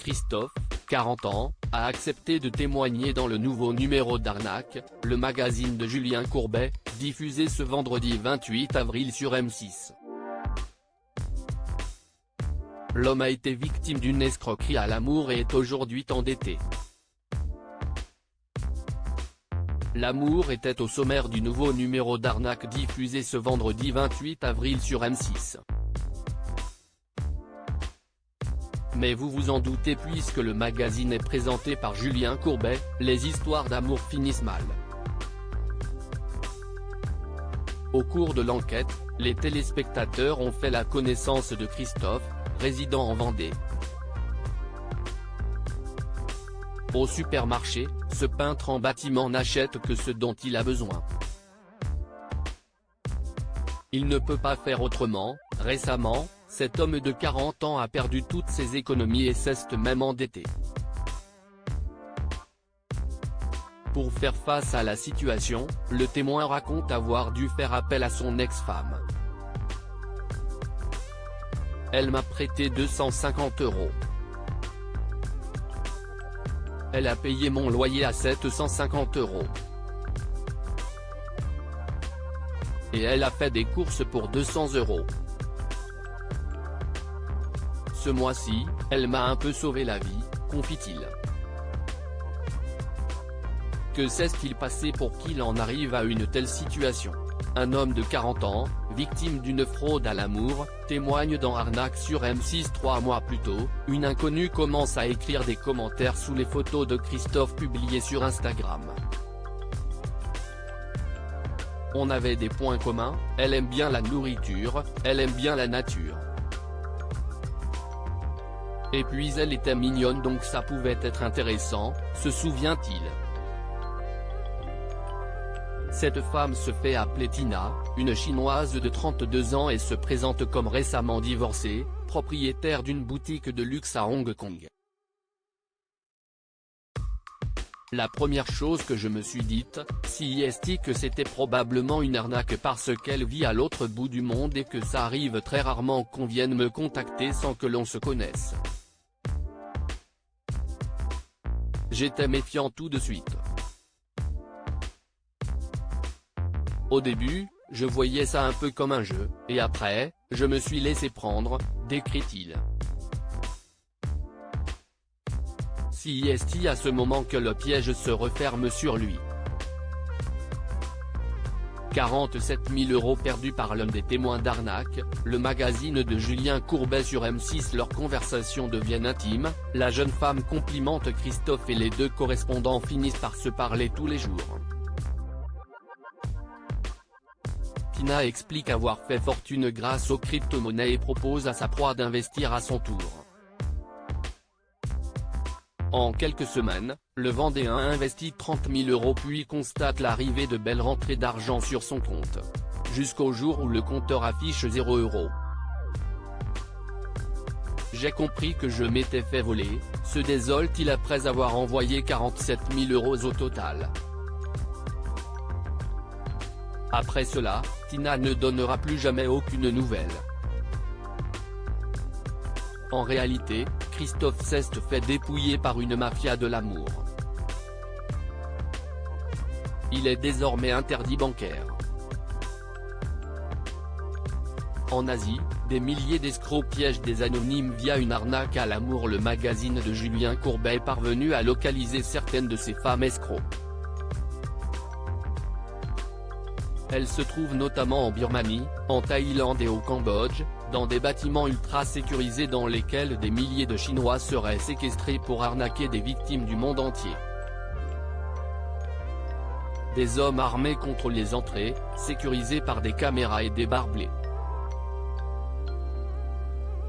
Christophe, 40 ans, a accepté de témoigner dans le nouveau numéro d'Arnaque, le magazine de Julien Courbet, diffusé ce vendredi 28 avril sur M6. L'homme a été victime d'une escroquerie à l'amour et est aujourd'hui endetté. L'amour était au sommaire du nouveau numéro d'Arnaque diffusé ce vendredi 28 avril sur M6. Mais vous vous en doutez, puisque le magazine est présenté par Julien Courbet, les histoires d'amour finissent mal. Au cours de l'enquête, les téléspectateurs ont fait la connaissance de Christophe, résidant en Vendée. Au supermarché, ce peintre en bâtiment n'achète que ce dont il a besoin. Il ne peut pas faire autrement. Récemment, cet homme de 40 ans a perdu toutes ses économies et s'est même endetté. Pour faire face à la situation, le témoin raconte avoir dû faire appel à son ex-femme. Elle m'a prêté 250 €. Elle a payé mon loyer à 750 €. Et elle a fait des courses pour 200 €. Ce mois-ci, elle m'a un peu sauvé la vie, confie-t-il. Que s'est-il passé pour qu'il en arrive à une telle situation? Un homme de 40 ans, victime d'une fraude à l'amour, témoigne dans Arnaque sur M6. 3 mois plus tôt, une inconnue commence à écrire des commentaires sous les photos de Christophe publiées sur Instagram. On avait des points communs, elle aime bien la nourriture, elle aime bien la nature. Et puis elle était mignonne, donc ça pouvait être intéressant, se souvient-il. Cette femme se fait appeler Tina, une chinoise de 32 ans et se présente comme récemment divorcée, propriétaire d'une boutique de luxe à Hong Kong. La première chose que je me suis dite, c'est que c'était probablement une arnaque parce qu'elle vit à l'autre bout du monde et que ça arrive très rarement qu'on vienne me contacter sans que l'on se connaisse. J'étais méfiant tout de suite. Au début, je voyais ça un peu comme un jeu, et après, je me suis laissé prendre, décrit-il. C'est à ce moment que le piège se referme sur lui. 47 000 € perdus par l'un des témoins d'Arnaque, le magazine de Julien Courbet sur M6. Leur conversation devient intime, la jeune femme complimente Christophe et les deux correspondants finissent par se parler tous les jours. Tina explique avoir fait fortune grâce aux crypto-monnaies et propose à sa proie d'investir à son tour. En quelques semaines, le Vendéen investit 30 000 € puis constate l'arrivée de belles rentrées d'argent sur son compte. Jusqu'au jour où le compteur affiche 0 €. J'ai compris que je m'étais fait voler, se désole-t-il après avoir envoyé 47 000 € au total. Après cela, Tina ne donnera plus jamais aucune nouvelle. En réalité, Christophe s'est fait dépouiller par une mafia de l'amour. Il est désormais interdit bancaire. En Asie, des milliers d'escrocs piègent des anonymes via une arnaque à l'amour. Le magazine de Julien Courbet est parvenu à localiser certaines de ces femmes escrocs. Elles se trouvent notamment en Birmanie, en Thaïlande et au Cambodge, dans des bâtiments ultra sécurisés dans lesquels des milliers de Chinois seraient séquestrés pour arnaquer des victimes du monde entier. Des hommes armés contrôlent les entrées, sécurisés par des caméras et des barbelés.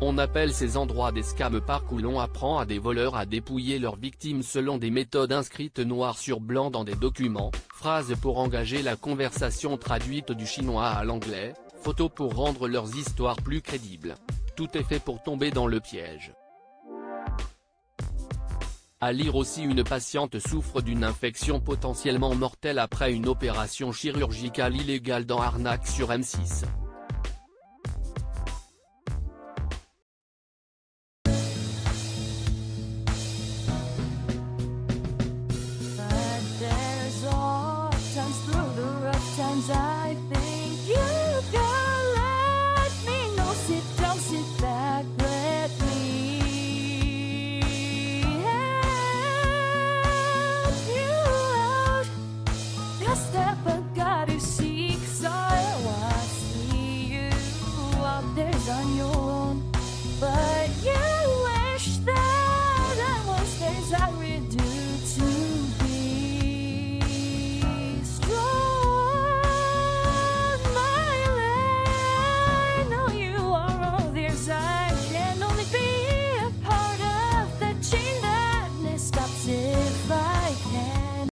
On appelle ces endroits des scam parks où l'on apprend à des voleurs à dépouiller leurs victimes selon des méthodes inscrites noir sur blanc dans des documents, phrases pour engager la conversation traduite du chinois à l'anglais, photos pour rendre leurs histoires plus crédibles. Tout est fait pour tomber dans le piège. À lire aussi: une patiente souffre d'une infection potentiellement mortelle après une opération chirurgicale illégale dans Arnaque sur M6. Sometimes through the rough times I